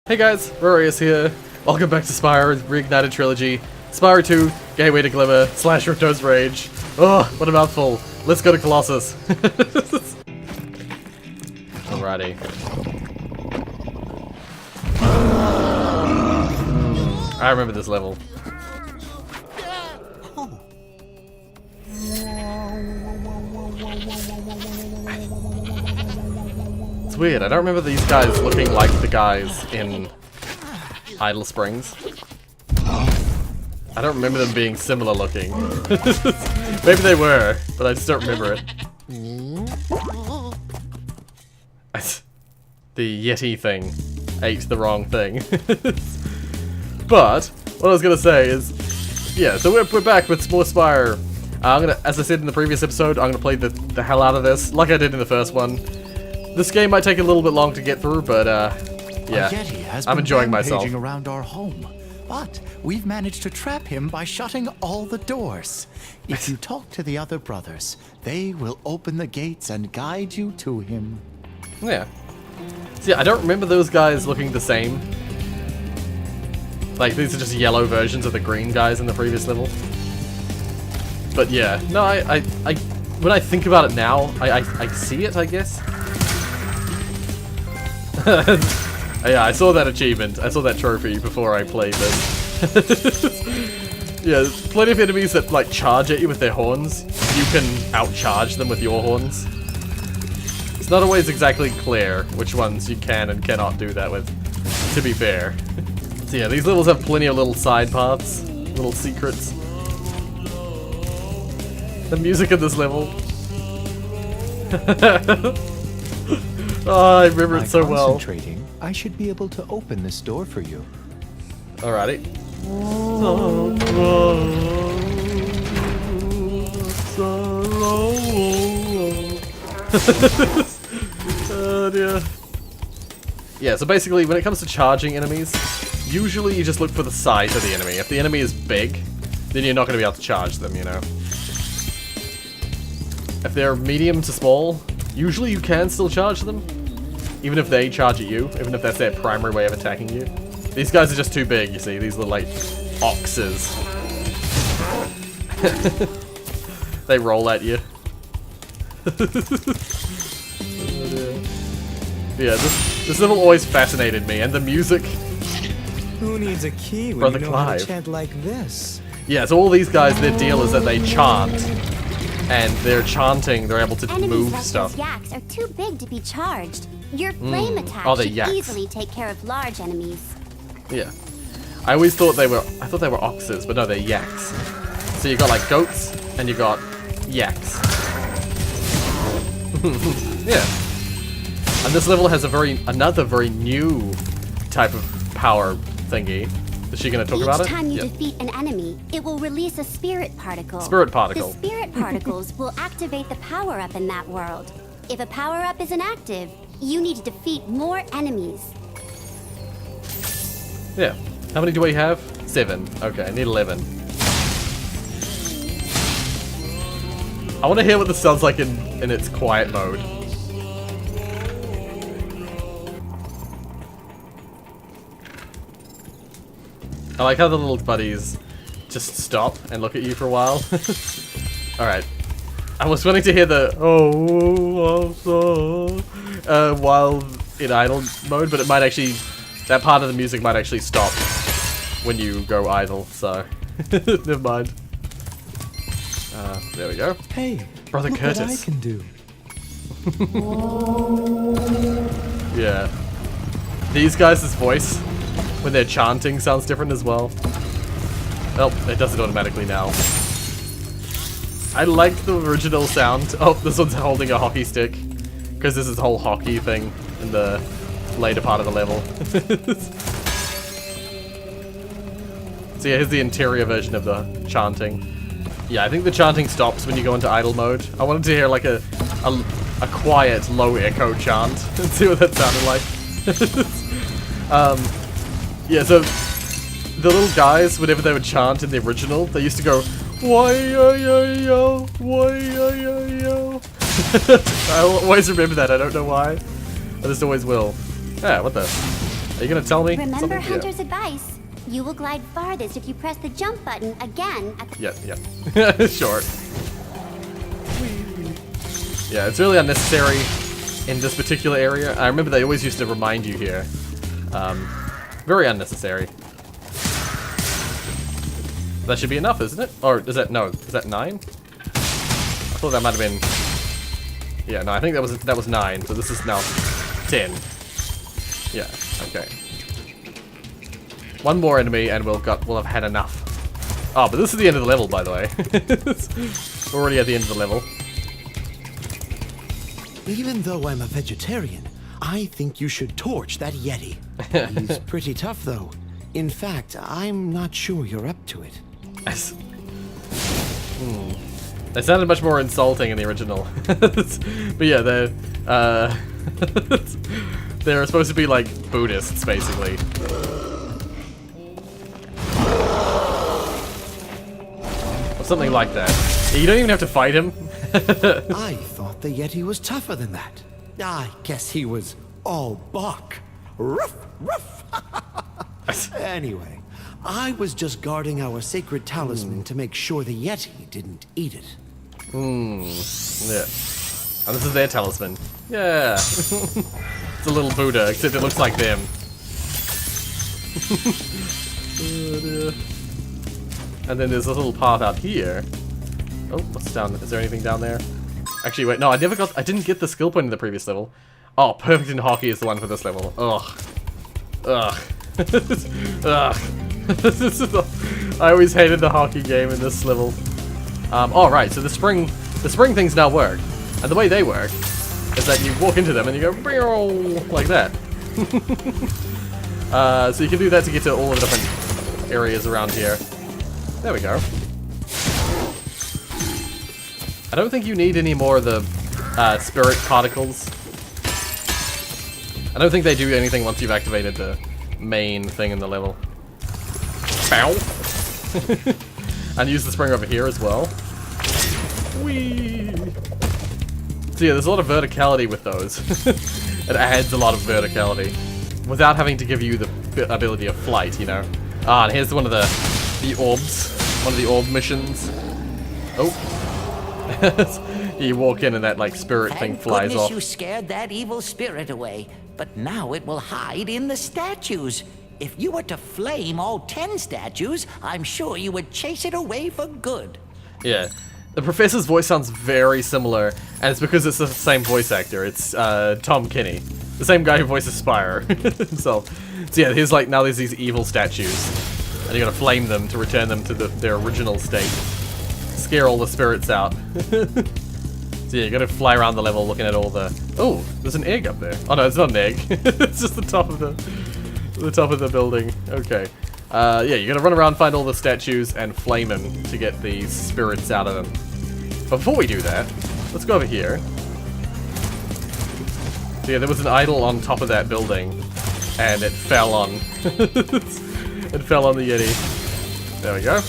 Hey guys, Rorius here. Welcome back to Spyro Reignited Trilogy. Spyro 2, Gateway to Glimmer, / Ripto's Rage. Oh, what a mouthful. Let's go to Colossus. Alrighty. I remember this level. It's weird, I don't remember these guys looking like the guys in Idle Springs. I don't remember them being similar looking. Maybe they were, but I just don't remember it. The Yeti thing ate the wrong thing. But what I was gonna say is, yeah, so we're back with more Spyro. I'm gonna, as I said in the previous episode, I'm gonna play the hell out of this, like I did in the first one. This game might take a little bit long to get through, but yeah, I'm enjoying myself. Around our home, but we've managed to trap him by shutting all the doors. If you talk to the other brothers, they will open the gates and guide you to him. Yeah. See, I don't remember those guys looking the same. Like, these are just yellow versions of the green guys in the previous level. But yeah, no, I when I think about it now, I see it, I guess. Yeah, I saw that achievement. I saw that trophy before I played this. Yeah, there's plenty of enemies that like charge at you with their horns. You can outcharge them with your horns. It's not always exactly clear which ones you can and cannot do that with, to be fair. So yeah, these levels have plenty of little side paths, little secrets. The music in this level. Oh, I remember it so well. Concentrating, I should be able to open this door for you. Alrighty. Oh dear. Yeah, so basically when it comes to charging enemies, usually you just look for the size of the enemy. If the enemy is big, then you're not going to be able to charge them, you know. If they're medium to small, usually you can still charge them. Even if they charge at you, even if that's their primary way of attacking you. These guys are just too big, you see. These are like oxes. They roll at you. Yeah, this level always fascinated me, and the music. Who needs a key when Brother you know how Clive. to chant like this? Yeah, so all these guys, their deal is that they chant, and they're chanting, they're able to move stuff. Yaks are too big to be charged. Your flame attack Oh, they're should yaks. easily take care of large enemies. Yeah. I always thought they were, I thought they were oxes, but no, they're yaks. So you got like goats, and you got yaks. Yeah. And this level has another very new type of power thingy. Is she gonna talk about it? Each time you defeat an enemy, it will release a spirit particle. Spirit particle. The spirit particles will activate the power-up in that world. If a power-up is inactive, you need to defeat more enemies. Yeah. How many do we have? 7. Okay, I need 11. I want to hear what this sounds like in its quiet mode. I like how the little buddies just stop and look at you for a while. Alright. I was wanting to hear the while in idle mode, but it might actually, that part of the music might actually stop when you go idle, so never mind. There we go. Hey, Brother look Curtis. what I can do. Yeah. These guys' voice, when they're chanting, sounds different as well. Oh, it does it automatically now. I like the original sound. Oh, this one's holding a hockey stick. Because there's this whole hockey thing in the later part of the level. So yeah, here's the interior version of the chanting. Yeah, I think the chanting stops when you go into idle mode. I wanted to hear like a quiet, low echo chant and see what that sounded like. Yeah, so the little guys, whenever they would chant in the original, they used to go, why-yo-yo-yo, why-yo-yo-yo. I always remember that, I don't know why. I just always will. Yeah, what the? Are you gonna tell me? Remember something? Hunter's advice. You will glide farthest if you press the jump button again at the... Yeah. Sure. Yeah, it's really unnecessary in this particular area. I remember they always used to remind you here. Very unnecessary. That should be enough, isn't it? Or is that, no, is that 9? I thought that might have been... Yeah, no, I think that was 9, so this is now 10. Yeah, okay. One more enemy and we'll have had enough. Oh, but this is the end of the level, by the way. We're already at the end of the level. Even though I'm a vegetarian, I think you should torch that Yeti. He's pretty tough, though. In fact, I'm not sure you're up to it. They sounded much more insulting in the original. But yeah, they're supposed to be like Buddhists, basically. Or something like that. You don't even have to fight him. I thought the Yeti was tougher than that. I guess he was all bark. Ruff, ruff. Anyway, I was just guarding our sacred talisman to make sure the Yeti didn't eat it. Yeah. And this is their talisman. Yeah. It's a little Buddha, except it looks like them. And then there's a little path out here. Oh, what's down? Is there anything down there? Actually, wait, no, I didn't get the skill point in the previous level. Oh, perfect in hockey is the one for this level. Ugh. Ugh. Ugh. I always hated the hockey game in this level. Oh, right, so the spring things now work. And the way they work is that you walk into them and you go like that. So you can do that to get to all the different areas around here. There we go. I don't think you need any more of the spirit particles. I don't think they do anything once you've activated the main thing in the level. Bow! And use the spring over here as well. Whee! So yeah, there's a lot of verticality with those. It adds a lot of verticality. Without having to give you the ability of flight, you know. Ah, and here's one of the orbs. One of the orb missions. Oh. You walk in and that like spirit thing flies off. You scared that evil spirit away, but now it will hide in the statues. If you were to flame all 10 statues, I'm sure you would chase it away for good. Yeah. The professor's voice sounds very similar, and it's because it's the same voice actor. It's Tom Kenny, the same guy who voices Spyro himself. So yeah, here's like now there's these evil statues, and you gotta flame them to return them to their original state. Scare all the spirits out. So yeah, you gotta fly around the level looking at all the... Oh, there's an egg up there. Oh no, it's not an egg. It's just the top of the building. Okay. Yeah, you gotta run around, find all the statues, and flame them to get the spirits out of them. But before we do that, let's go over here. So yeah, there was an idol on top of that building, and it fell on... it fell on the Yeti. There we go.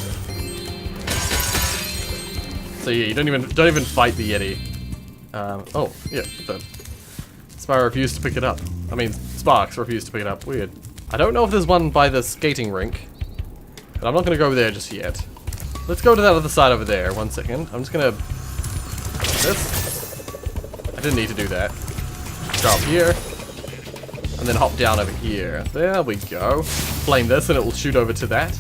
So yeah, you don't even fight the Yeti. Oh, yeah, the Spyro refused to pick it up. I mean, Sparks refused to pick it up. Weird. I don't know if there's one by the skating rink, but I'm not going to go there just yet. Let's go to that other side over there. 1 second. I'm just going to... This? I didn't need to do that. Go up here, and then hop down over here. There we go. Flame this, and it will shoot over to that.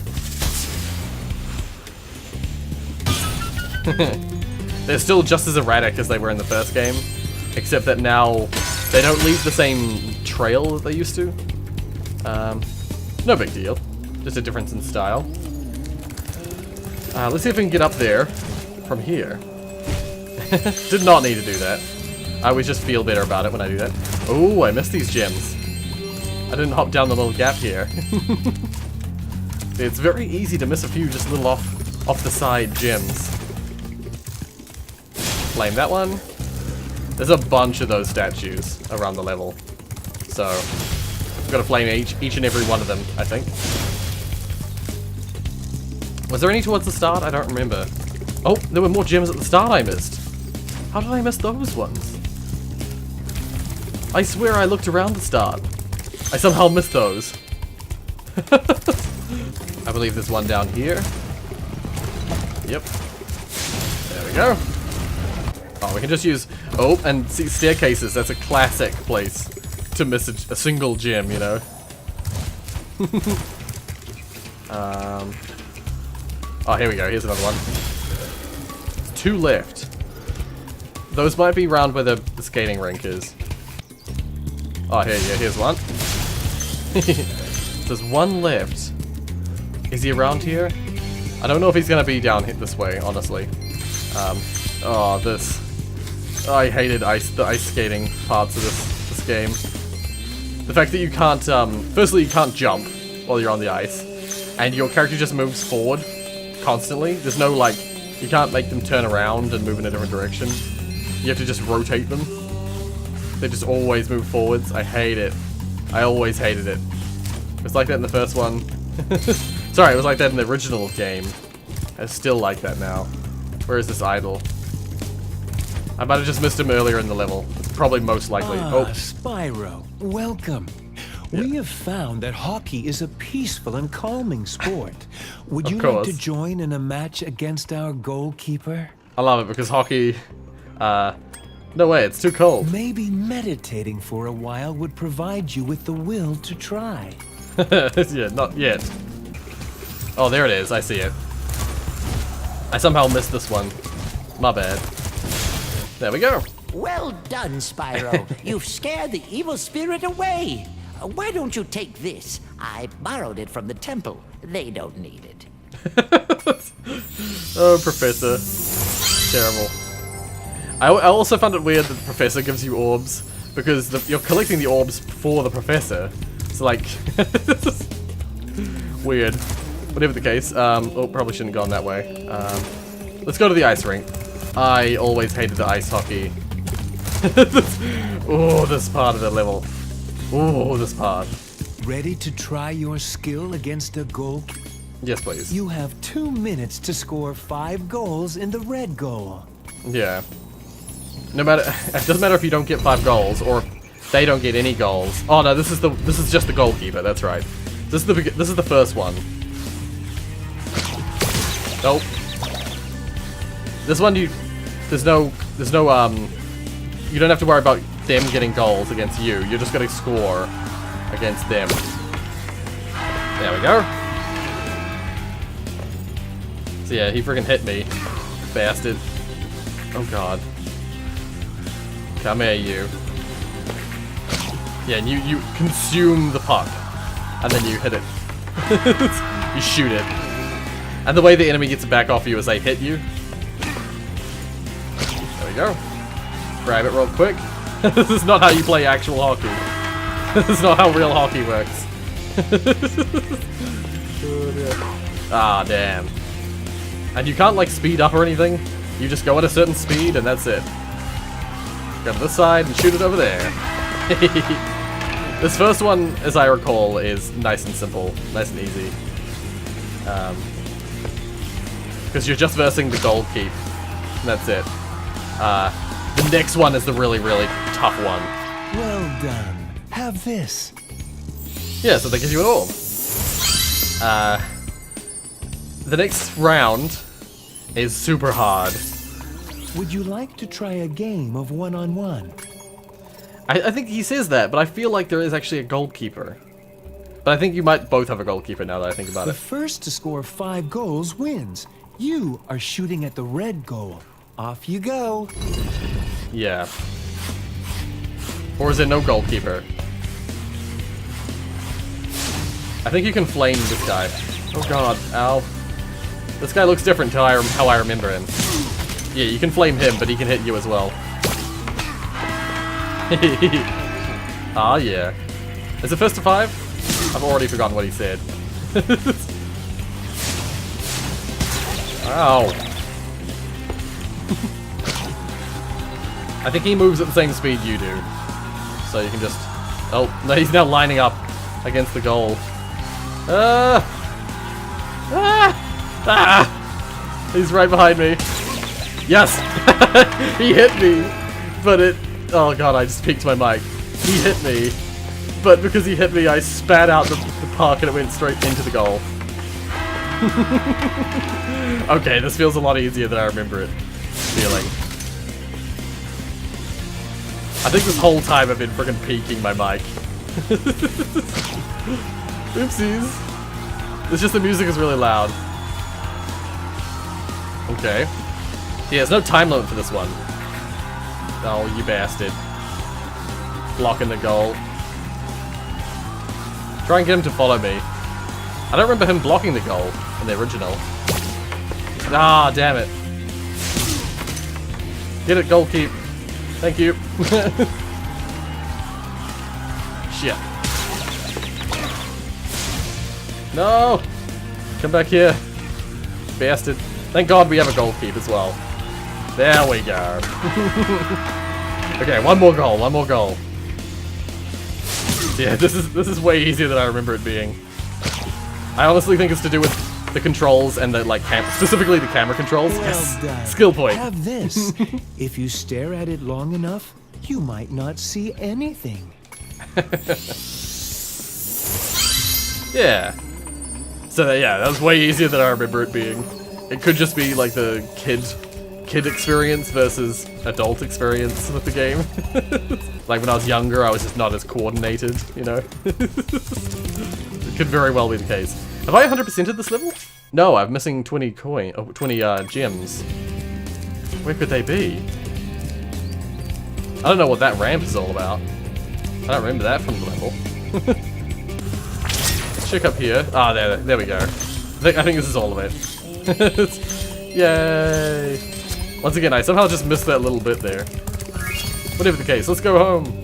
They're still just as erratic as they were in the first game, except that now they don't leave the same trail that they used to. No big deal. Just a difference in style. Let's see if we can get up there from here. Did not need to do that. I always just feel better about it when I do that. Oh, I missed these gems. I didn't hop down the little gap here. It's very easy to miss a few just little off the side gems. Flame that one. There's a bunch of those statues around the level. So, I've got to flame each and every one of them, I think. Was there any towards the start? I don't remember. Oh, there were more gems at the start I missed. How did I miss those ones? I swear I looked around the start. I somehow missed those. I believe there's one down here. Yep. There we go. Oh, we can just use... Oh, and see, staircases. That's a classic place to miss a single gem, you know? Oh, here we go. Here's another one. There's 2 left. Those might be round where the skating rink is. Oh, here's one. There's 1 left. Is he around here? I don't know if he's gonna be down this way, honestly. Oh, this. Oh, I hated the ice skating parts of this game. The fact that you can't, firstly, you can't jump while you're on the ice, and your character just moves forward constantly. There's no, like, you can't make them turn around and move in a different direction. You have to just rotate them. They just always move forwards. I hate it. I always hated it. It was like that in the first one. Sorry, it was like that in the original game. It's still like that now. Where is this idol? I might have just missed him earlier in the level. It's probably most likely. Oh, Spyro, welcome. Yeah. We have found that hockey is a peaceful and calming sport. Would Of you course. like to join in a match against our goalkeeper? I love it because hockey... no way, it's too cold. Maybe meditating for a while would provide you with the will to try. Yeah, not yet. Oh, there it is. I see it. I somehow missed this one. My bad. There we go. Well done, Spyro. You've scared the evil spirit away. Why don't you take this? I borrowed it from the temple. They don't need it. Oh, Professor. Terrible. I also found it weird that the Professor gives you orbs, because you're collecting the orbs for the Professor. So, like... weird. Whatever the case. Oh, probably shouldn't have gone that way. Let's go to the ice rink. I always hated the ice hockey. Oh, this part of the level. Oh, this part. Ready to try your skill against a goal? Yes, please. You have 2 minutes to score 5 goals in the red goal. Yeah. No matter, it doesn't matter if you don't get 5 goals or if they don't get any goals. Oh no, this is just the goalkeeper. That's right. This is the first one. Nope. This one there's no you don't have to worry about them getting goals against you. You're just gonna score against them. There we go. So yeah, he freaking hit me, bastard. Oh god. Come here, you. Yeah, and you consume the puck, and then you hit it. You shoot it. And the way the enemy gets back off you is they hit you. There we go. Grab it real quick. This is not how you play actual hockey. This is not how real hockey works. Ah, damn. And you can't, like, speed up or anything. You just go at a certain speed, and that's it. Go to this side and shoot it over there. This first one, as I recall, is nice and simple. Nice and easy. Because you're just versing the gold keep. And that's it. The next one is the really, really tough one. Well done. Have this. Yeah, so they give you an orb. The next round is super hard. Would you like to try a game of one-on-one? I think he says that, but I feel like there is actually a goalkeeper. But I think you might both have a goalkeeper now that I think about The it. first to score 5 goals wins. You are shooting at the red goal. Off you go. Yeah. Or is there no goalkeeper? I think you can flame this guy. Oh god, ow. This guy looks different to how I remember him. Yeah, you can flame him, but he can hit you as well. Ah, yeah. Is it first to 5? I've already forgotten what he said. Ow. I think he moves at the same speed you do. So you can just... Oh, no, he's now lining up against the goal. He's right behind me. Yes! He hit me! But it... Oh god, I just peeked my mic. He hit me. but because he hit me, I spat out the puck and it went straight into the goal. Okay, this feels a lot easier than I remember it feeling. I think this whole time I've been freaking peeking my mic. Oopsies. It's just the music is really loud. Okay. Yeah, there's no time limit for this one. Oh, you bastard. Blocking the goal. Try and get him to follow me. I don't remember him blocking the goal in the original. Ah, damn it. Get it, goal keep. Thank you. Shit. No! Come back here. Bastard. Thank God we have a goal keep as well. There we go. Okay, one more goal, one more goal. Yeah, this is way easier than I remember it being. I honestly think it's to do with the controls and the specifically the camera controls. Yes. Done. Skill point. Have this. If you stare at it long enough, you might not see anything. Yeah. So yeah, that was way easier than I remember it being. It could just be like the kid experience versus adult experience with the game. Like when I was younger, I was just not as coordinated, you know? It could very well be the case. Have I 100%ed this level? No, I'm missing 20 gems. Where could they be? I don't know what that ramp is all about. I don't remember that from the level. Check up here. Ah, there we go. I think this is all of it. Yay! Once again, I somehow just missed that little bit there. Whatever the case, let's go home.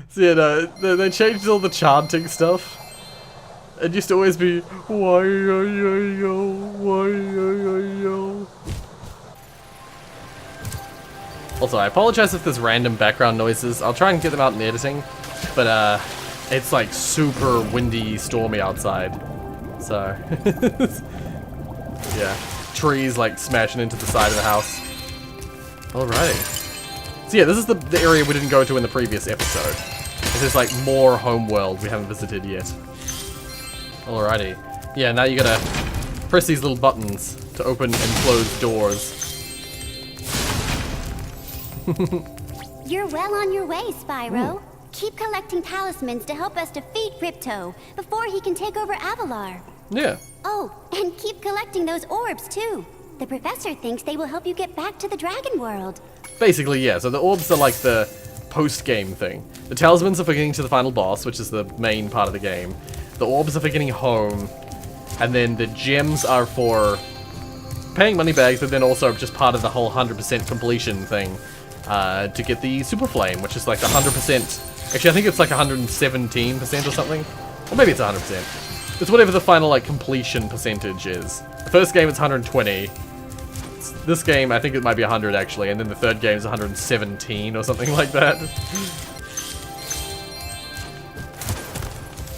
So yeah, no, they changed all the chanting stuff. It used to always be why yo. Also, I apologize if there's random background noises. I'll try and get them out in the editing, but it's like super windy, stormy outside. So yeah, trees like smashing into the side of the house. Alrighty. So yeah, this is the area we didn't go to in the previous episode. There's like more homeworld we haven't visited yet. Alrighty. Yeah, now you gotta press these little buttons to open and close doors. You're well on your way, Spyro. Keep collecting talismans to help us defeat Ripto before he can take over Avalar. Yeah. Oh, and keep collecting those orbs too. The professor thinks they will help you get back to the Dragon World. Basically, yeah. So the orbs are like the post-game thing. The talismans are for getting to the final boss, which is the main part of the game. The orbs are for getting home. And then the gems are for paying money bags, but then also just part of the whole 100% completion thing. To get the Super Flame, which is like the 100%. Actually, I think it's like 117% or something. Or maybe it's 100%. It's whatever the final like completion percentage is. The first game it's 120. This game, I think it might be 100 actually, and then the third game is 117 or something like that.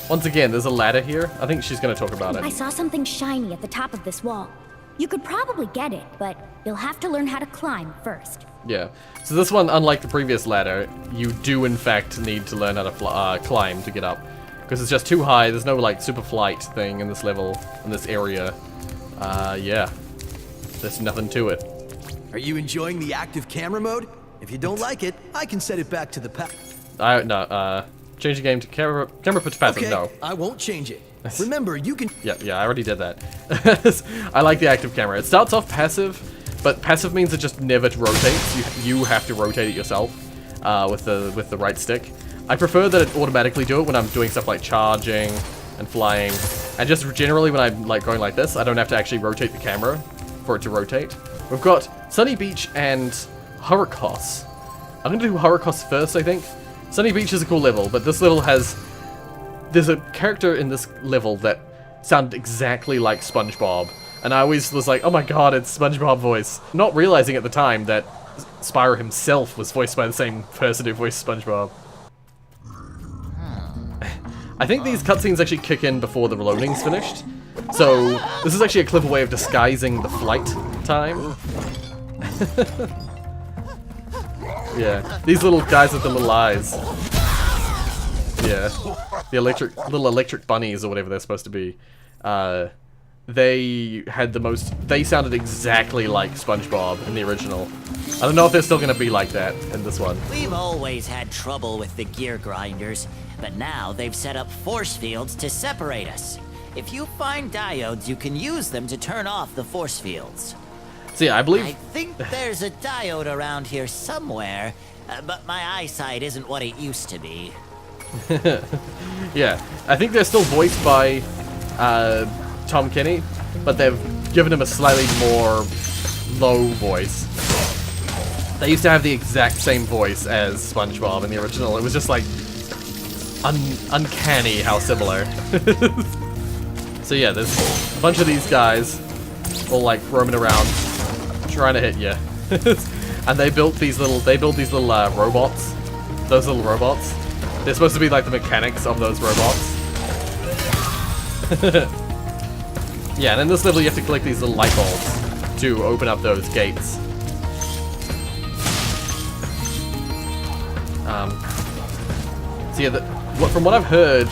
Once again, there's a ladder here. I think she's going to talk about it. I saw something shiny at the top of this wall. You could probably get it, but you'll have to learn how to climb first. Yeah. So this one, unlike the previous ladder, you do in fact need to learn how to climb to get up. Because it's just too high, there's no like super flight thing in this level, in this area. Yeah. There's nothing to it. Are you enjoying the active camera mode? If you don't like it, I can set it back to the change the game to camera put to passive, okay, no. I won't change it. Remember, you can... Yeah, I already did that. I like the active camera. It starts off passive, but passive means it just never rotates. You have to rotate it yourself with the right stick. I prefer that it automatically do it when I'm doing stuff like charging and flying. And just generally when I'm like going like this, I don't have to actually rotate the camera for it to rotate. We've got Sunny Beach and Hurricos. I'm gonna do Hurricos first, I think. Sunny Beach is a cool level, but this level has... There's a character in this level that sounded exactly like SpongeBob. And I always was like, oh my god, it's SpongeBob voice. Not realizing at the time that Spyro himself was voiced by the same person who voiced SpongeBob. I think these cutscenes actually kick in before the loading's finished. So, this is actually a clever way of disguising the flight time. Yeah, these little guys with the little eyes. Yeah, the little electric bunnies or whatever they're supposed to be. They had the most... They sounded exactly like SpongeBob in the original. I don't know if they're still going to be like that in this one. We've always had trouble with the gear grinders, but now they've set up force fields to separate us. If you find diodes, you can use them to turn off the force fields. So yeah, I believe... I think there's a diode around here somewhere, but my eyesight isn't what it used to be. Yeah, I think they're still voiced by Tom Kenny, but they've given him a slightly more low voice. They used to have the exact same voice as SpongeBob in the original. It was just like uncanny how similar. So yeah, there's a bunch of these guys all like roaming around trying to hit you. And they built these little robots. Those little robots. They're supposed to be like the mechanics of those robots. Yeah, and in this level you have to collect these little light bulbs to open up those gates. So yeah, from what I've heard,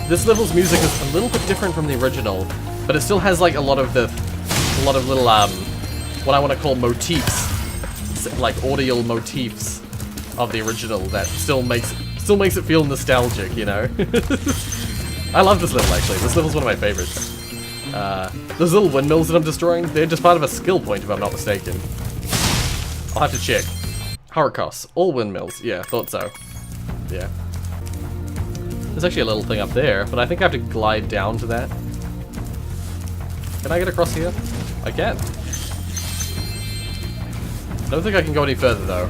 this level's music is a little bit different from the original, but it still has like a lot of little what I want to call motifs, like audio motifs of the original that still makes it feel nostalgic, you know. I love this level actually. This level's one of my favorites. Those little windmills that I'm destroying, they're just part of a skill point if I'm not mistaken. I'll have to check. Hurricos, all windmills. Yeah, thought so. Yeah. There's actually a little thing up there, but I think I have to glide down to that. Can I get across here? I can. I don't think I can go any further though.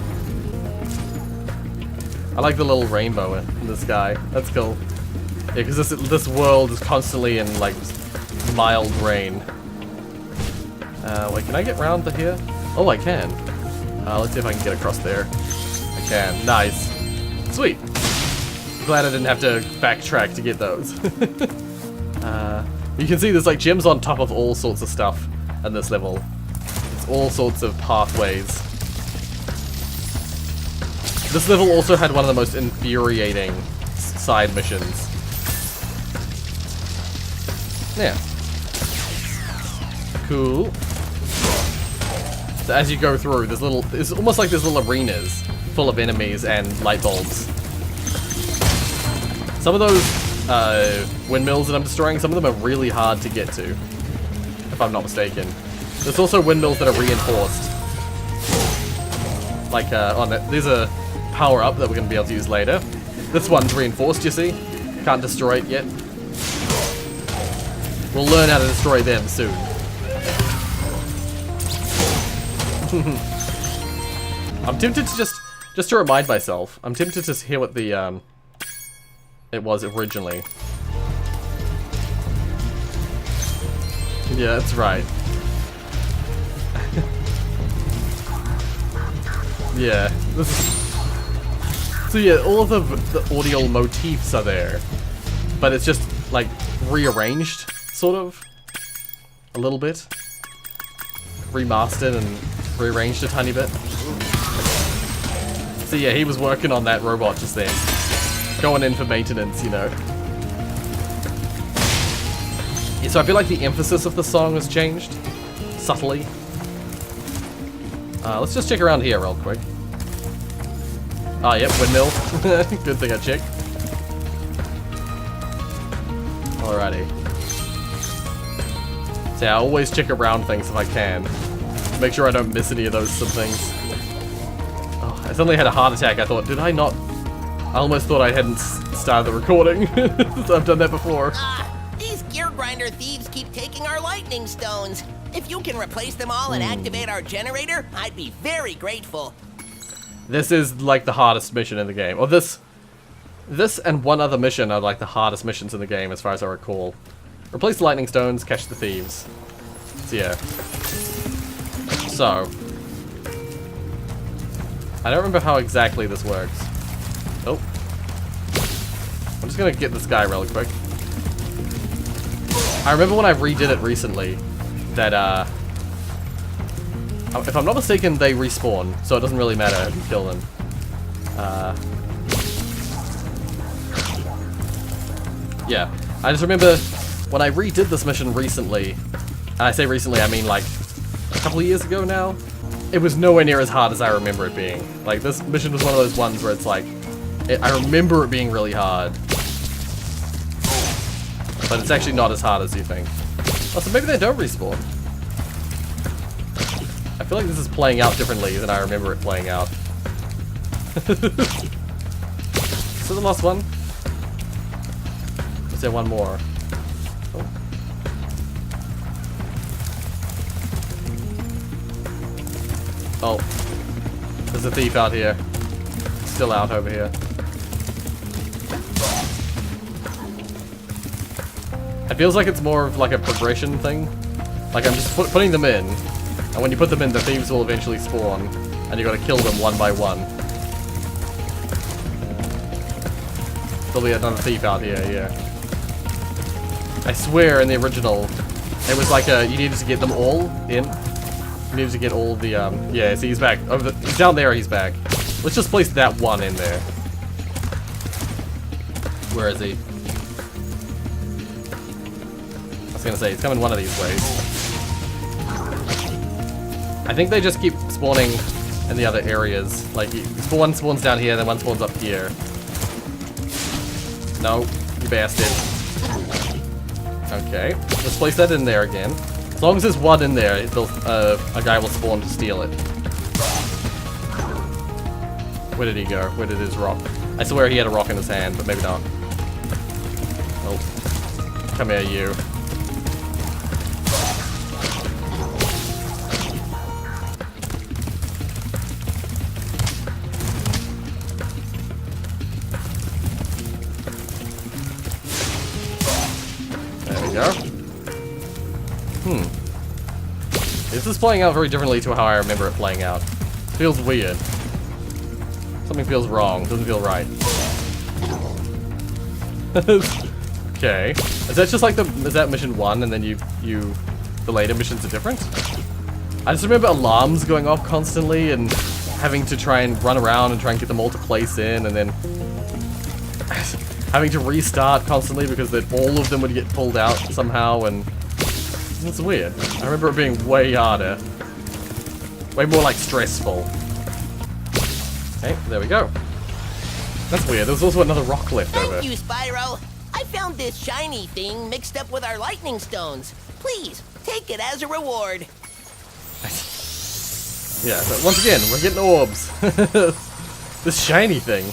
I like the little rainbow in the sky. That's cool. Yeah, because this world is constantly in like mild rain. Wait, can I get round to here? Oh, I can. Let's see if I can get across there. I can. Nice. Sweet. Glad I didn't have to backtrack to get those. You can see there's like gems on top of all sorts of stuff in this level. It's all sorts of pathways. This level also had one of the most infuriating side missions. Yeah. Cool. So as you go through, it's almost like there's little arenas full of enemies and light bulbs. Some of those windmills that I'm destroying, some of them are really hard to get to, if I'm not mistaken. There's also windmills that are reinforced. Like, there's a power-up that we're going to be able to use later. This one's reinforced, you see? Can't destroy it yet. We'll learn how to destroy them soon. I'm tempted to just to remind myself, I'm tempted to hear what the, it was originally. Yeah, that's right. Yeah, this is... So yeah, all of the audio motifs are there, but it's just, like, rearranged, sort of. A little bit. Remastered and rearranged a tiny bit. So yeah, he was working on that robot just then. Going in for maintenance, you know. Yeah, so I feel like the emphasis of the song has changed. Subtly. Let's just check around here real quick. Ah, yep, windmill. Good thing I checked. Alrighty. So yeah, I always check around things if I can. Make sure I don't miss any of those things. Oh, I suddenly had a heart attack. I thought, did I not... I almost thought I hadn't started the recording. I've done that before. These gear grinder thieves keep taking our lightning stones. If you can replace them all and activate our generator, I'd be very grateful. This is like the hardest mission in the game. Or this and one other mission are like the hardest missions in the game as far as I recall. Replace the lightning stones, catch the thieves. So yeah. So. I don't remember how exactly this works. Oh. I'm just gonna get this guy really quick. I remember when I redid it recently that if I'm not mistaken, they respawn, so it doesn't really matter if you kill them. Yeah, I just remember when I redid this mission recently, and I say recently, I mean like a couple of years ago now, it was nowhere near as hard as I remember it being. Like, this mission was one of those ones where it's like, I remember it being really hard, but it's actually not as hard as you think. Oh, so maybe they don't respawn. I feel like this is playing out differently than I remember it playing out. So the last one? Is there one more? Oh. Oh. There's a thief out here. Still out over here. It feels like it's more of like a progression thing. Like I'm just putting them in, and when you put them in, the thieves will eventually spawn, and you gotta kill them one by one. There'll be another thief out here, yeah. I swear in the original, it was like you needed to get them all in. You needed to get all the, yeah, see he's back. He's down there, he's back. Let's just place that one in there. Where is he? I was gonna say, he's coming one of these ways. I think they just keep spawning in the other areas. Like, one spawns down here, then one spawns up here. No, you bastard. Okay, let's place that in there again. As long as there's one in there, a guy will spawn to steal it. Where did he go? Where did his rock? I swear he had a rock in his hand, but maybe not. Oh. Come here, you. This is playing out very differently to how I remember it playing out. It feels weird. Something feels wrong. Doesn't feel right. Okay. Is that just like is that mission 1 and then the later missions are different? I just remember alarms going off constantly and having to try and run around and try and get them all to place in, and then having to restart constantly because then all of them would get pulled out somehow, and it's weird. I remember it being way harder. Way more like stressful. Okay, there we go. That's weird. There was also another rock left over. Thank you, Spyro. I found this shiny thing mixed up with our lightning stones. Please, take it as a reward. Yeah, but once again, we're getting orbs. This shiny thing.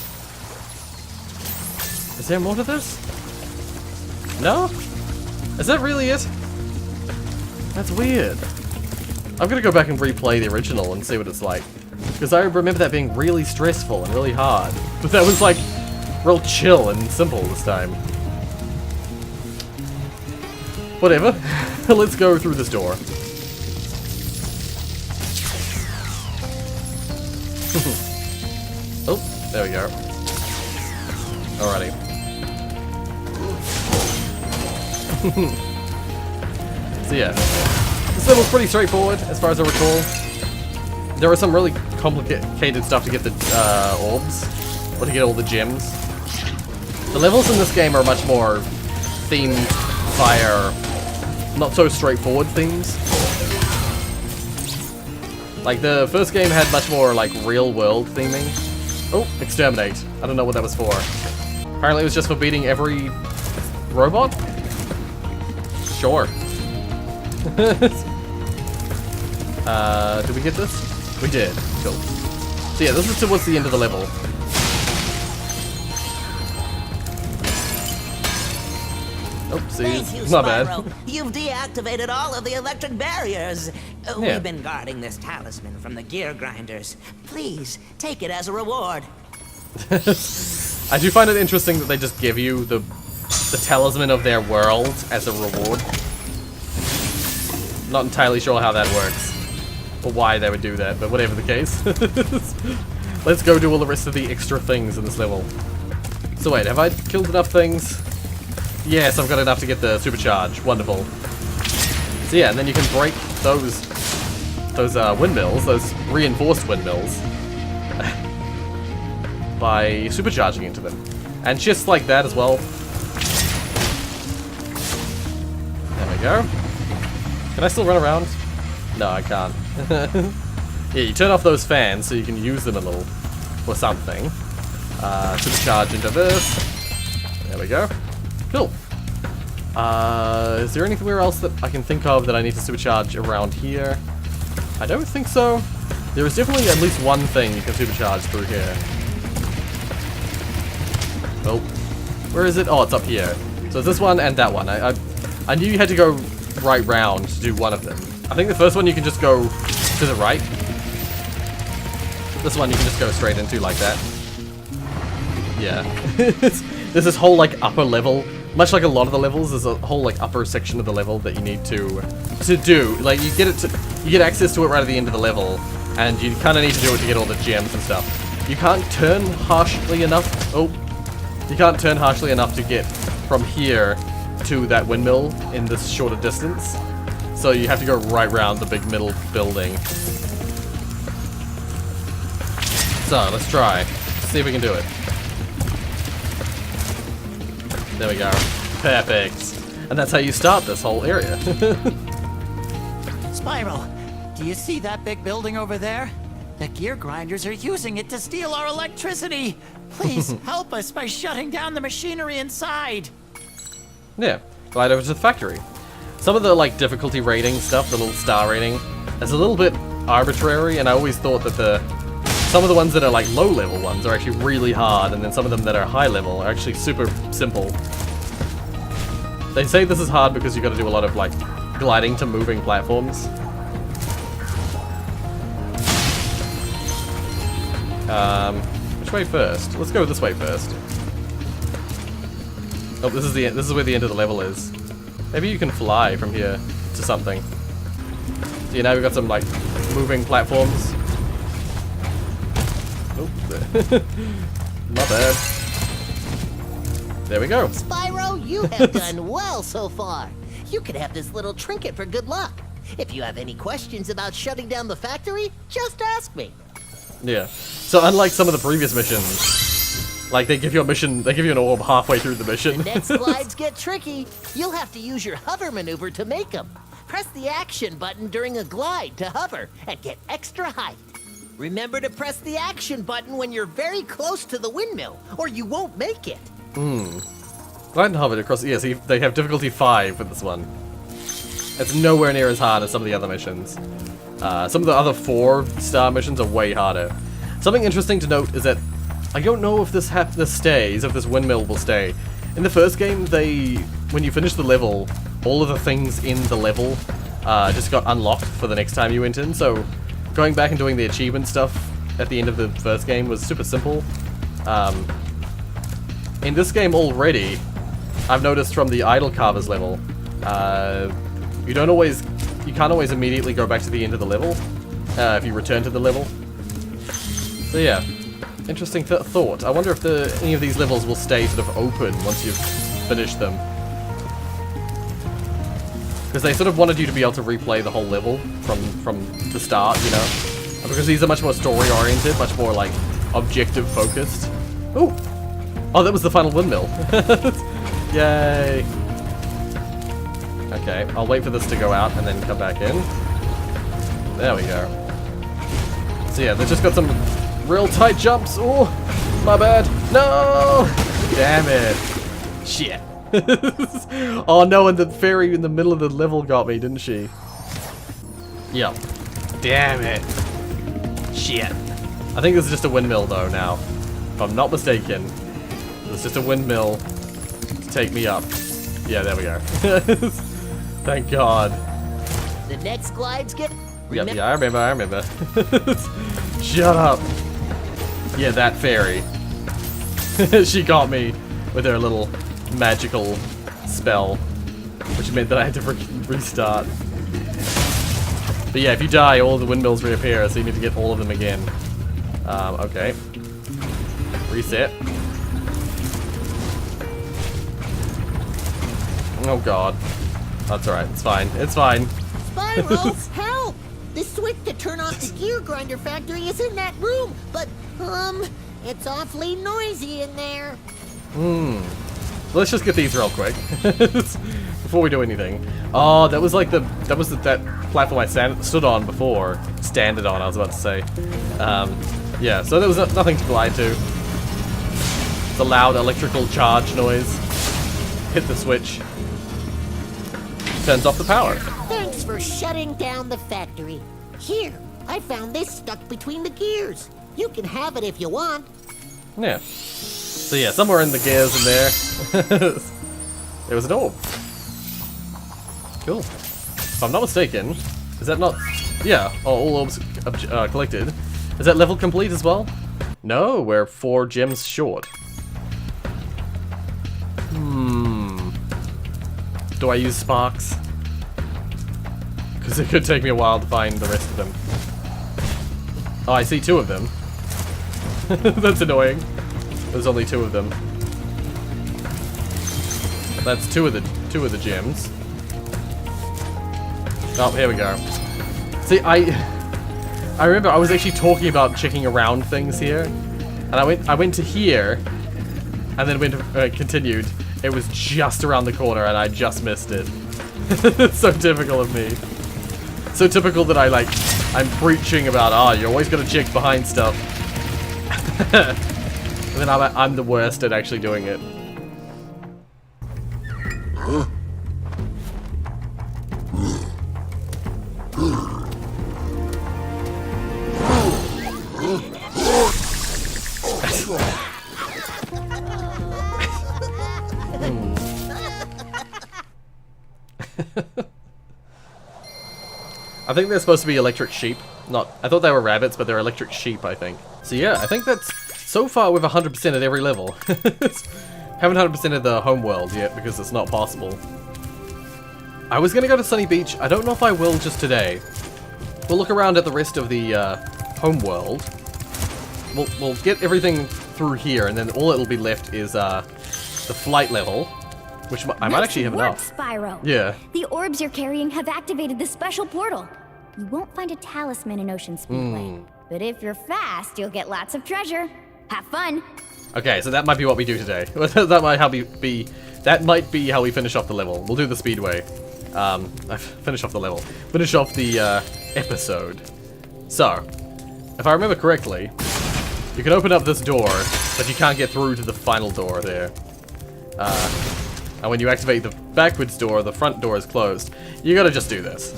Is there more to this? No? Is that really it? That's weird. I'm gonna go back and replay the original and see what it's like. Because I remember that being really stressful and really hard. But that was like, real chill and simple this time. Whatever. Let's go through this door. Oh, there we go. Alrighty. So yeah, this level's pretty straightforward as far as I recall. There was some really complicated stuff to get the orbs, or to get all the gems. The levels in this game are much more themed by not so straightforward themes. Like the first game had much more like real world theming. Oh, exterminate. I don't know what that was for. Apparently it was just for beating every robot? Sure. Did we get this? We did. Cool. So yeah, this is towards the end of the level. Thank you, Oopsies. My bad. Spyro. You've deactivated all of the electric barriers. Yeah. We've been guarding this talisman from the gear grinders. Please, take it as a reward. I do find it interesting that they just give you the talisman of their world as a reward. Not entirely sure how that works, or why they would do that, but whatever the case. Let's go do all the rest of the extra things in this level. So wait, have I killed enough things? Yes, I've got enough to get the supercharge. Wonderful. So yeah, and then you can break those windmills, those reinforced windmills, by supercharging into them. And just like that as well. There we go. Can I still run around? No, I can't. Yeah, you turn off those fans so you can use them a little or something. Supercharge into this. There we go. Cool. Is there anywhere else that I can think of that I need to supercharge around here? I don't think so. There is definitely at least one thing you can supercharge through here. Oh, where is it? Oh, it's up here. So it's this one and that one. I knew you had to go right round to do one of them. I think the first one you can just go to the right. This one you can just go straight into like that. Yeah. There's this whole like upper level, much like a lot of the levels, there's a whole like upper section of the level that you need to do. Like you get access to it right at the end of the level, and you kind of need to do it to get all the gems and stuff. You can't turn harshly enough. Oh, you can't turn harshly enough to get from here to that windmill in this shorter distance. So you have to go right round the big middle building. So let's try. See if we can do it. There we go. Perfect. And that's how you start this whole area. Spyro, do you see that big building over there? The gear grinders are using it to steal our electricity. Please help us by shutting down the machinery inside. Yeah, right over to the factory. Some of the like difficulty rating stuff, the little star rating, is a little bit arbitrary, and I always thought that some of the ones that are like low level ones are actually really hard, and then some of them that are high level are actually super simple. They say this is hard because you got to do a lot of like gliding to moving platforms. Which way first? Let's go this way first. Oh, this is where the end of the level is. Maybe you can fly from here to something. So yeah, now we've got some like moving platforms. Oh, my bad. There we go. Spyro, you have done well so far. You could have this little trinket for good luck. If you have any questions about shutting down the factory, just ask me. Yeah. So unlike some of the previous missions, like they give you an orb halfway through the mission. The next glides get tricky. You'll have to use your hover maneuver to make them. Press the action button during a glide to hover and get extra height. Remember to press the action button when you're very close to the windmill, or you won't make it. Glide and hover across. Yeah, see, they have difficulty 5 for this one. It's nowhere near as hard as some of the other missions. Some of the other 4-star missions are way harder. Something interesting to note is that I don't know if this stays, if this windmill will stay. In the first game, when you finish the level, all of the things in the level just got unlocked for the next time you went in. So going back and doing the achievement stuff at the end of the first game was super simple. In this game already, I've noticed from the idol carvers level, you can't always immediately go back to the end of the level if you return to the level. So yeah, interesting thought. I wonder if any of these levels will stay sort of open once you've finished them. Because they sort of wanted you to be able to replay the whole level from the start, you know? Because these are much more story-oriented, much more like objective-focused. Ooh! Oh, that was the final windmill. Yay! Okay, I'll wait for this to go out and then come back in. There we go. So yeah, they've just got some real tight jumps. Oh, my bad. No! Damn it. Shit. Oh no, and the fairy in the middle of the level got me, didn't she? Yep. Damn it. Shit. I think this is just a windmill though now. If I'm not mistaken. It's just a windmill to take me up. Yeah, there we go. Thank God. The next glides get. Yeah, I remember. Shut up. Yeah, that fairy. She got me with her little magical spell, which meant that I had to restart. But yeah, if you die, all the windmills reappear, so you need to get all of them again. Okay. Reset. Oh God. That's alright, it's fine. It's fine. Spyro, help! The switch to turn off the gear grinder factory is in that room, but, it's awfully noisy in there. Let's just get these real quick. Before we do anything. Oh, that was like that platform I stood on before. Standed on, I was about to say. Yeah, so there was nothing to glide to. It's a loud electrical charge noise. Hit the switch. Turns off the power. Thanks for shutting down the factory. Here, I found this stuck between the gears. You can have it if you want. Yeah. So yeah, somewhere in the gears in there, there was an orb. Cool. If I'm not mistaken, is that not... Yeah, all orbs collected. Is that level complete as well? No, we're 4 gems short. Do I use sparks? Because it could take me a while to find the rest of them. Oh, I see 2 of them. That's annoying. There's only 2 of them. That's two of the gems. Oh, here we go. See, I remember I was actually talking about checking around things here, and I went to here, and then went continued. It was just around the corner, and I just missed it. It's so typical of me. So typical that I'm preaching about, you always gotta check behind stuff. And then I'm the worst at actually doing it. I think they're supposed to be electric sheep. I thought they were rabbits, but they're electric sheep, I think. So yeah, I think that's... So far, we've 100% at every level. Haven't 100% of the home world yet, because it's not possible. I was gonna go to Sunny Beach. I don't know if I will just today. We'll look around at the rest of the home world. We'll get everything through here, and then all it'll be left is the flight level. Which I might actually have enough. Spyro. Yeah. The orbs you're carrying have activated the special portal. You won't find a talisman in Ocean Speedway. But if you're fast, you'll get lots of treasure. Have fun. Okay, so that might be what we do today. That might be how we finish off the level. We'll do the speedway. Finish off the level. Finish off the episode. So, if I remember correctly, you can open up this door, but you can't get through to the final door there. And when you activate the backwards door, the front door is closed. You gotta just do this.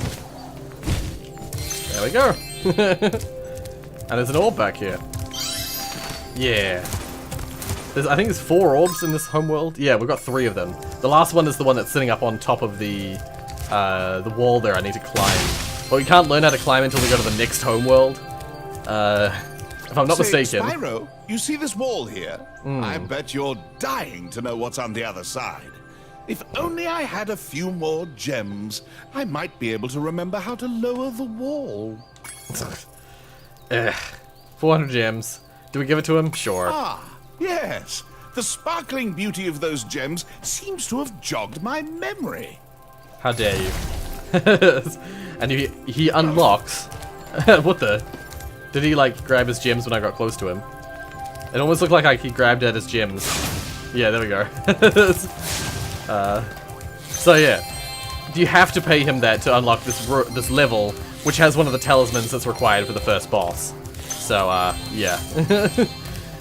There we go. And there's an orb back here. Yeah. I think there's 4 orbs in this homeworld. Yeah, we've got 3 of them. The last one is the one that's sitting up on top of the wall there I need to climb. Well, you can't learn how to climb until we go to the next homeworld. If I'm not mistaken. Spyro, you see this wall here? I bet you're dying to know what's on the other side. If only I had a few more gems, I might be able to remember how to lower the wall. 400 gems. Do we give it to him? Sure. Ah, yes. The sparkling beauty of those gems seems to have jogged my memory. How dare you. And he unlocks... What the... Did he, grab his gems when I got close to him? It almost looked like he grabbed at his gems. Yeah, there we go. So yeah. You have to pay him that to unlock this level, which has one of the talismans that's required for the first boss. So, yeah.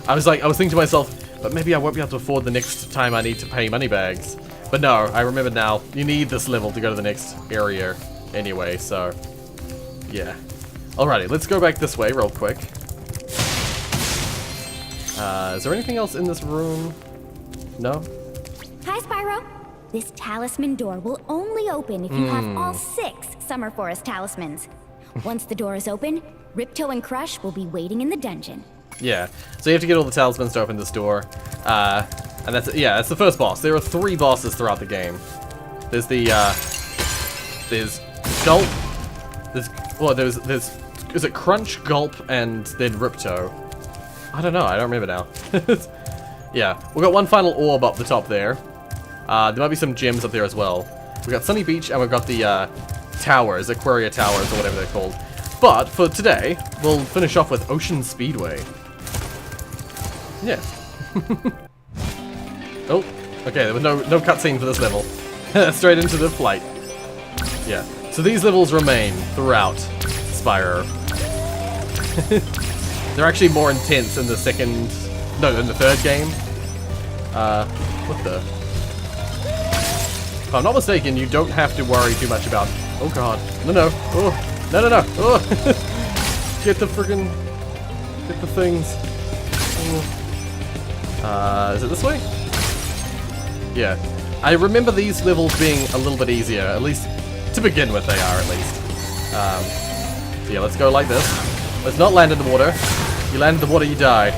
I was thinking to myself, but maybe I won't be able to afford the next time I need to pay moneybags. But no, I remember now, you need this level to go to the next area anyway, so... Yeah. Alrighty, let's go back this way real quick. Is there anything else in this room? No? Hi, Spyro. This talisman door will only open if you have all 6 Summer Forest talismans. Once the door is open, Ripto and Crush will be waiting in the dungeon. Yeah, so you have to get all the talismans to open this door. And that's the first boss. There are 3 bosses throughout the game. There's the, there's Gulp, is it Crunch, Gulp, and then Ripto? I don't know, I don't remember now. Yeah, we've got one final orb up the top there. There might be some gems up there as well. We've got Sunny Beach, and we've got the, towers, Aquaria Towers, or whatever they're called. But, for today, we'll finish off with Ocean Speedway. Yeah. Oh, okay, there was no cutscene for this level. Straight into the flight. Yeah, so these levels remain throughout Spyro. They're actually more intense in the in the third game. What the? If I'm not mistaken, you don't have to worry too much about... Oh god. No. Oh. No. Oh. Get the friggin... Get the things. Oh. Is it this way? Yeah. I remember these levels being a little bit easier. At least, to begin with, they are at least. So yeah, let's go like this. Let's not land in the water. You land in the water, you die.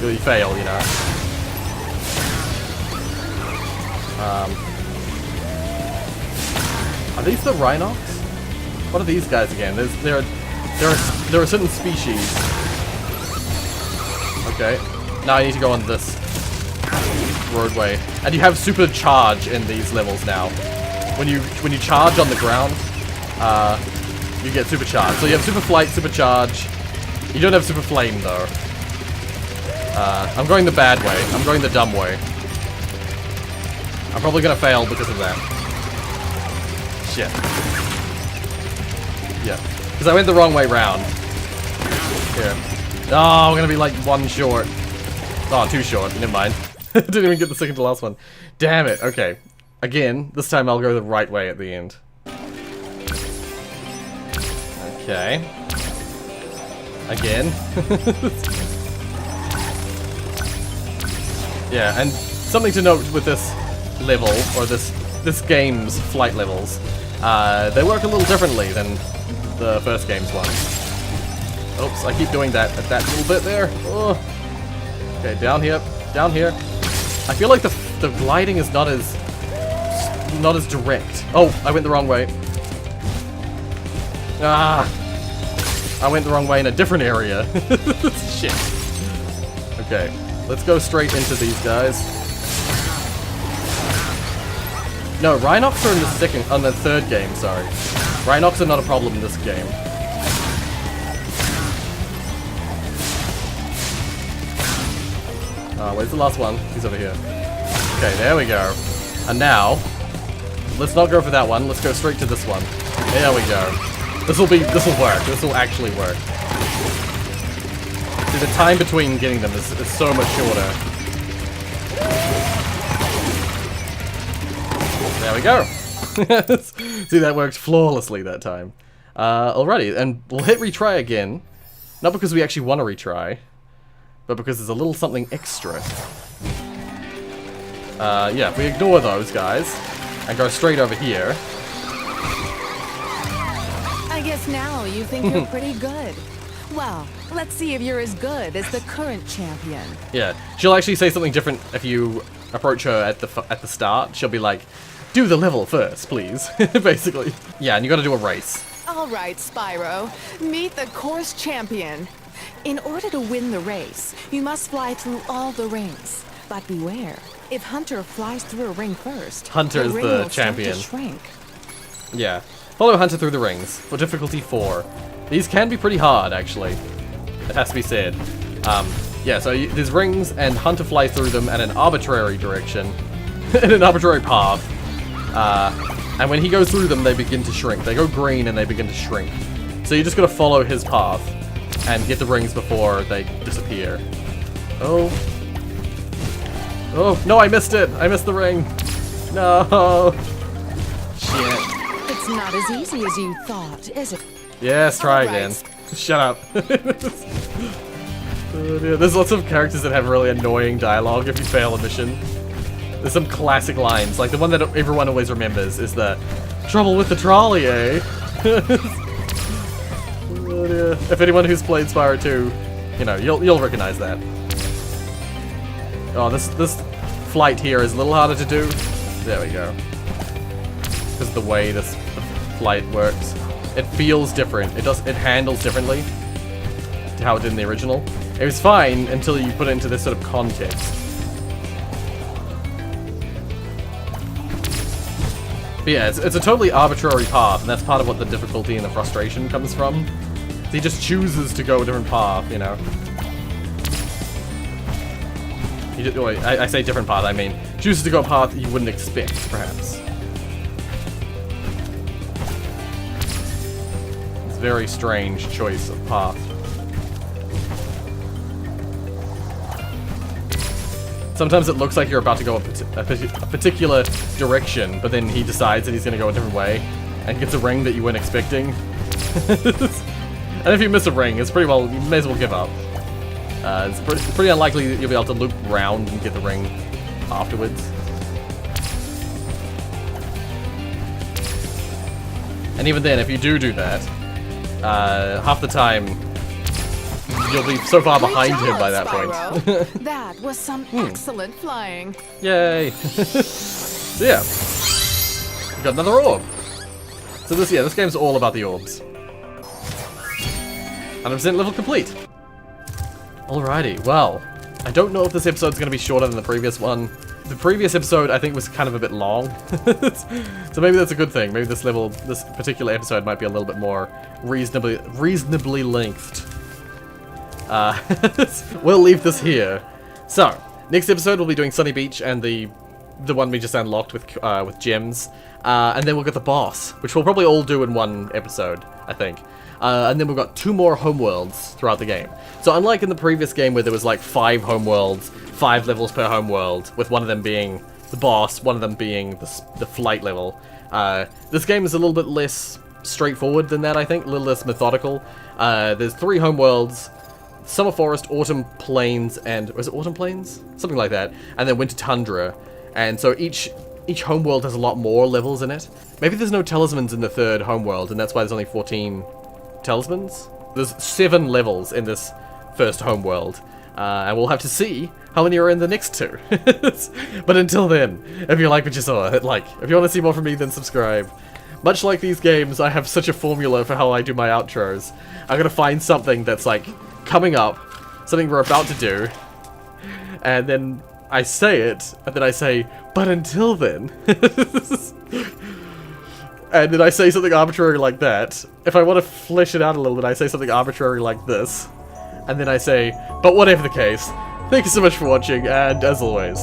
You fail, you know. Are these the Rhinox? What are these guys again? There are certain species. Okay. Now I need to go on this roadway. And you have super charge in these levels now. When you charge on the ground, you get super charge. So you have super flight, super charge. You don't have super flame though. I'm going the bad way. I'm going the dumb way. I'm probably gonna fail because of that. Shit. Yeah. Because I went the wrong way round. Here. Oh, we're gonna be like 1 short. Oh, 2 short. Never mind. Didn't even get the second to last one. Damn it. Okay. Again, this time I'll go the right way at the end. Okay. Again. Yeah, and something to note with this level, or this game's flight levels, they work a little differently than the first game's one. Oops, I keep doing that at that little bit there. Oh. Okay, down here, down here. I feel like the gliding is not as direct. Oh, I went the wrong way. Ah, I went the wrong way in a different area. Shit. Okay, let's go straight into these guys. No, Rhinox are on the third game, sorry. Rhinox are not a problem in this game. Where's the last one? He's over here. Okay, there we go. And now, let's not go for that one. Let's go straight to this one. There we go. This will work. This will actually work. See, the time between getting them is so much shorter. There we go. See, that worked flawlessly that time. Alrighty, and we'll hit retry again. Not because we actually want to retry, but because there's a little something extra. Yeah, if we ignore those guys and go straight over here. I guess now you think you're pretty good. Well, let's see if you're as good as the current champion. Yeah, she'll actually say something different if you approach her at the start. She'll be like, "Do the level first, please." Basically. Yeah, and you got to do a race. All right, Spyro, meet the course champion. In order to win the race, you must fly through all the rings. But beware, if Hunter flies through a ring first, Hunter is the champion. Shrink. Yeah. Follow Hunter through the rings for difficulty 4. These can be pretty hard, actually. It has to be said. Yeah, so there's rings, and Hunter flies through them at an arbitrary direction, in an arbitrary path. And when he goes through them, they begin to shrink. They go green and they begin to shrink. So you just gotta follow his path and get the rings before they disappear. Oh. Oh, no, I missed it! I missed the ring! No! Shit. It's not as easy as you thought, is it? Yes, try again. Shut up. Oh, dear. There's lots of characters that have really annoying dialogue if you fail a mission. There's some classic lines, like the one that everyone always remembers is the "Trouble with the trolley, eh?" Oh dear. If anyone who's played Spyro 2, you know, you'll recognize that. Oh, this flight here is a little harder to do. There we go. Because of the way this flight works, it feels different. It handles differently to how it did in the original. It was fine until you put it into this sort of context. But yeah, it's a totally arbitrary path, and that's part of what the difficulty and the frustration comes from. He just chooses to go a different path, you know. I say different path, I mean chooses to go a path you wouldn't expect, perhaps. It's a very strange choice of path. Sometimes it looks like you're about to go a particular direction, but then he decides that he's going to go a different way, and gets a ring that you weren't expecting. And if you miss a ring, it's pretty well, you may as well give up. It's pretty unlikely that you'll be able to loop around and get the ring afterwards. And even then, if you do that, half the time, you'll be so far behind him by that point. That was some excellent flying. Yay! So yeah, we got another orb. So this game's all about the orbs. 100% level complete. Alrighty, well, I don't know if this episode's going to be shorter than the previous one. The previous episode, I think, was kind of a bit long. So maybe that's a good thing. Maybe this particular episode might be a little bit more reasonably lengthed. We'll leave this here. So, next episode we'll be doing Sunny Beach and the one we just unlocked with gems. And then we'll get the boss, which we'll probably all do in one episode, I think. And then we've got 2 more homeworlds throughout the game. So unlike in the previous game where there was like 5 homeworlds, 5 levels per homeworld, with one of them being the boss, one of them being the flight level, this game is a little bit less straightforward than that, I think, a little less methodical. There's 3 homeworlds: Summer Forest, Autumn Plains, and was it Autumn Plains? Something like that. And then Winter Tundra. And so each homeworld has a lot more levels in it. Maybe there's no talismans in the 3rd homeworld, and that's why there's only 14 talismans. There's 7 levels in this first homeworld, and we'll have to see how many are in the next 2. But until then, if you like what you saw, hit like. If you want to see more from me, then subscribe. Much like these games, I have such a formula for how I do my outros. I'm gonna find something that's like coming up, something we're about to do, and then I say it, and then I say, but until then. And then I say something arbitrary like that. If I want to flesh it out a little bit, I say something arbitrary like this. And then I say, but whatever the case, thank you so much for watching, and as always,